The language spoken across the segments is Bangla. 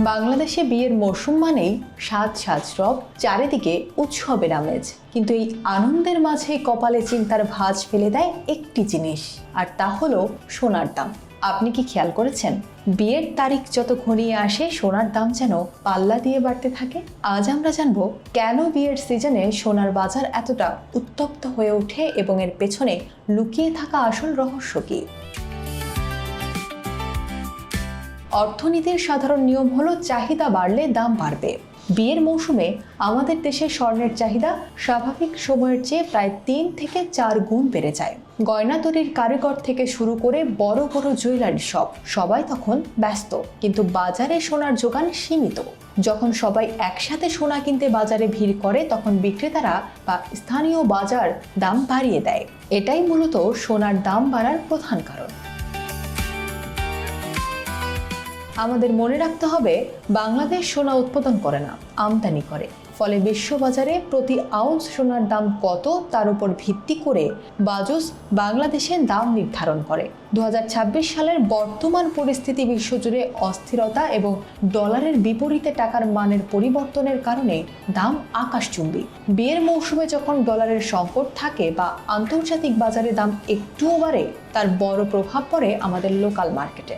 বাংলাদেশে বিয়ের মৌসুম মানেই সাজ সাজরব, চারিদিকে উৎসবের আমেজ। কিন্তু এই আনন্দের মাঝে কপালে চিন্তার ভাঁজ ফেলে দেয় একটি জিনিস, আর তা হলো সোনার দাম। আপনি কি খেয়াল করেছেন, বিয়ের তারিখ যত ঘনিয়ে আসে সোনার দাম যেন পাল্লা দিয়ে বাড়তে থাকে? আজ আমরা জানবো কেন বিয়ের সিজনে সোনার বাজার এতটা উত্তপ্ত হয়ে ওঠে এবং এর পেছনে লুকিয়ে থাকা আসল রহস্য কি। অর্থনীতির সাধারণ নিয়ম হলো চাহিদা বাড়লে দাম বাড়বে। বিয়ের মৌসুমে আমাদের দেশে স্বর্ণের চাহিদা স্বাভাবিক সময়ের চেয়ে প্রায় 3 থেকে 4 গুণ বেড়ে যায়। গয়না তৈরির কারিগর থেকে শুরু করে বড় বড় জুয়েলারি শপ সবাই তখন ব্যস্ত, কিন্তু বাজারে সোনার যোগান সীমিত। যখন সবাই একসাথে সোনা কিনতে বাজারে ভিড় করে তখন বিক্রেতারা বা স্থানীয় বাজার দাম বাড়িয়ে দেয়। এটাই মূলত সোনার দাম বাড়ার প্রধান কারণ। আমাদের মনে রাখতে হবে, বাংলাদেশ সোনা উৎপাদন করে না, আমদানি করে। ফলে বিশ্ববাজারে প্রতি আউন্স সোনার দাম কত তার উপর ভিত্তি করে বাজুস বাংলাদেশের দাম নির্ধারণ করে। 2026 সালের বর্তমান পরিস্থিতি বিশ্বজুড়ে অস্থিরতা এবং ডলারের বিপরীতে টাকার মানের পরিবর্তনের কারণে দাম আকাশচুম্বী। বিয়ের মৌসুমে যখন ডলারের সংকট থাকে বা আন্তর্জাতিক বাজারে দাম একটুও বাড়ে, তার বড় প্রভাব পড়ে আমাদের লোকাল মার্কেটে।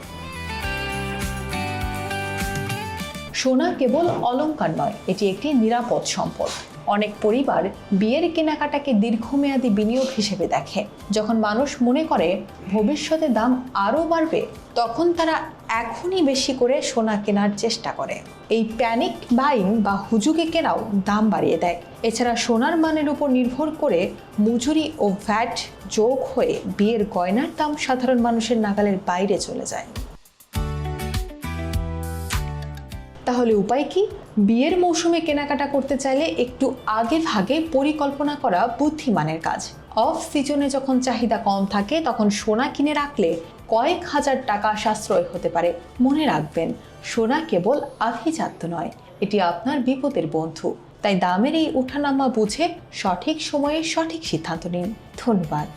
সোনা কেবল অলংকার নয়, এটি একটি নিরাপদ সম্পদ। অনেক পরিবার বিয়ের কেনাকাটাকে দীর্ঘমেয়াদী বিনিয়োগ হিসেবে দেখে। যখন মানুষ মনে করে ভবিষ্যতে দাম আরও বাড়বে, তখন তারা এখনই বেশি করে সোনা কেনার চেষ্টা করে। এই প্যানিক বাইং বা হুজুগে কেনাও দাম বাড়িয়ে দেয়। এছাড়া সোনার মানের উপর নির্ভর করে মজুরি ও ভ্যাট যোগ হয়ে বিয়ের গয়নার দাম সাধারণ মানুষের নাগালের বাইরে চলে যায়। তাহলে উপায় কি? বিয়ের মৌসুমে কেনাকাটা করতে চাইলে একটু আগে ভাগে পরিকল্পনা করা বুদ্ধিমানের কাজ। অফ সিজনে যখন চাহিদা কম থাকে তখন সোনা কিনে রাখলে কয়েক হাজার টাকা সাশ্রয় হতে পারে। মনে রাখবেন, সোনা কেবল আভিজাত্য নয়, এটি আপনার বিপদের বন্ধু। তাই দামের এই ওঠানামা বুঝে সঠিক সময়ে সঠিক সিদ্ধান্ত নিন। ধন্যবাদ।